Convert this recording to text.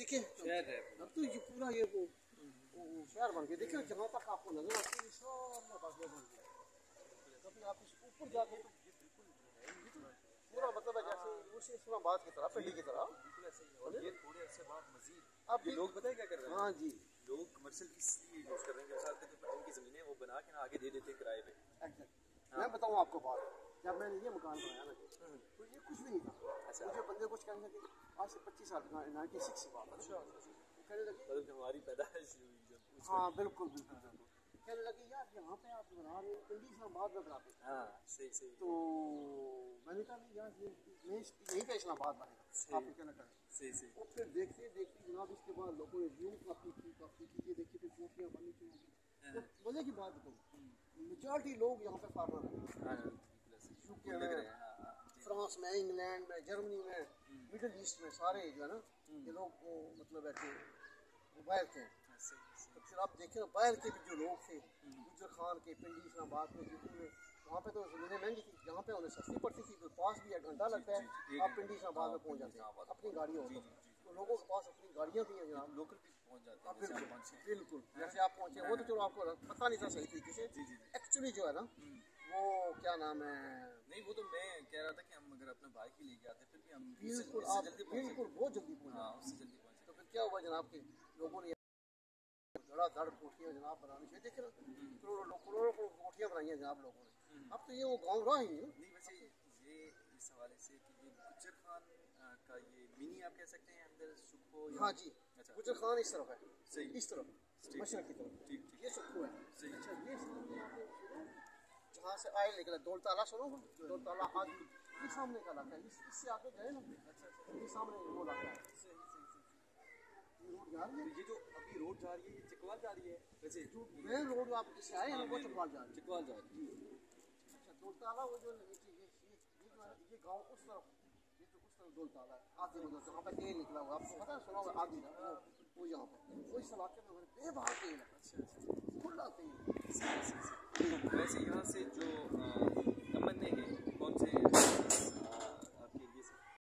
देखिए शहर है अब तो ये पूरा ये वो शहर बन गया। देखिए जहाँ तक आपको नजर आती है सब बस बन गया। कभी आप इस ऊपर जाके तो ये बिल्कुल पूरा मतलब है जैसे उसी इस्लामाबाद की तरफ पिंडी की तरफ बिल्कुल ऐसे ही। और ये थोड़े अरसे बाद मजीद अब ये लोग पता है क्या कर रहे हैं? हाँ जी लोग कमर्शियल इसलिए यूज कर रहे हैं कि उनकी जमीनें वो बना के ना आगे दे देते हैं किराए पे। मैं बताऊँ आपको बात, जब मैंने ये मकान बनाया ना तो ये कुछ भी नहीं था। अच्छा। मुझे बंदे कुछ कहने लगे आज से 25 साल 96 की बात। अच्छा। कहने लगे मतलब हमारी पैदाइश हुई जब हाँ बिल्कुल बिल्कुल बिल्कुल। कहने लगे यार यहाँ पे आप बना रहे हो पिंडी इस्लामाबाद में बनाते हैं। हाँ सही सही। तो मैंने कहा नहीं यार ये यहीं पे इस्लामाबाद बनेगा, आप क्या ना करें। सही सही। और फिर देखते देखते जनाब इसके बाद लोगों ने व्यू काफ़ी की ये देखिए फिर कोठियाँ बनी थी। तो मजे की बात बताऊँ मेजॉरिटी लोग यहाँ पे फार्मर हैं। यूके में, फ्रांस में, इंग्लैंड में, जर्मनी में, मिडिल ईस्ट में सारे जो है ना ये लोग मतलब है कि बाहर के हैं। तो फिर आप देखें बाहर के भी जो लोग थे गुजर खान के पिंडी इस्लामाबाद में जितने वहाँ पे तो ज़मीनें महंगी थी, यहाँ पे उन्हें सस्ती पड़ती थी। तो पास भी 1 घंटा लगता है आप पिंडी इस्लामाबाद में पहुँच जाते हैं अपनी गाड़ी हो तो लोगों के पास अपनी गाड़ियाँ थी जनाब लोकल भी पहुंच जाते हैं। बिल्कुल जैसे आप पहुँचे वो तो चलो आपको पता नहीं था सही तरीके से। एक्चुअली जो है ना वो क्या नाम है नहीं वो तो मैं कह रहा था कि हम अगर अपने भाई की लेके आते फिर भी हम बिल्कुल आप बिल्कुल बहुत जल्दी पहुँचे। हाँ उससे जल्दी पहुंचे। तो फिर क्या हुआ जनाब के लोगों ने धड़ाधड़ कोठियाँ जनाब बनानी चाहिए। देखे ना करोड़ों कोठियाँ बनाई हैं जनाब लोगों ने। अब तो ये वो गाँव रहा ही नहीं वैसे ये इस हवाले से कि ये गुज्जर खान का ये मिनी आप कह सकते हैं अंदर सुखो या हाँ जी अच्छा गुजर खान इस तरफ है सही इस तरफ मशरक की तरफ ठीक ठीक ये सुखो है। सही अच्छा ये जहाँ से आए निकला दौलताला सुनो दौलताला आगे ये सामने का इलाका है इससे आगे गए ना। अच्छा ये सामने वो इलाका है रोड जा रही है। ये जो अभी रोड जा रही है ये चिकवाल जा रही है वैसे जो मेन रोड आप जिससे आए हैं वो चकवाल जा रही है। चिकवाल जा रही है। अच्छा दौलताला वो जो नीचे ये जो है ये गाँव उस तरफ ये तो उस तरफ दौलताला है आगे मतलब वहाँ पे तेल निकला हुआ आपको पता है सुना होगा आगे ना वो यहाँ पे वो इस इलाके में बेबाक तेल है। अच्छा खुला तेल। वैसे यहाँ से जो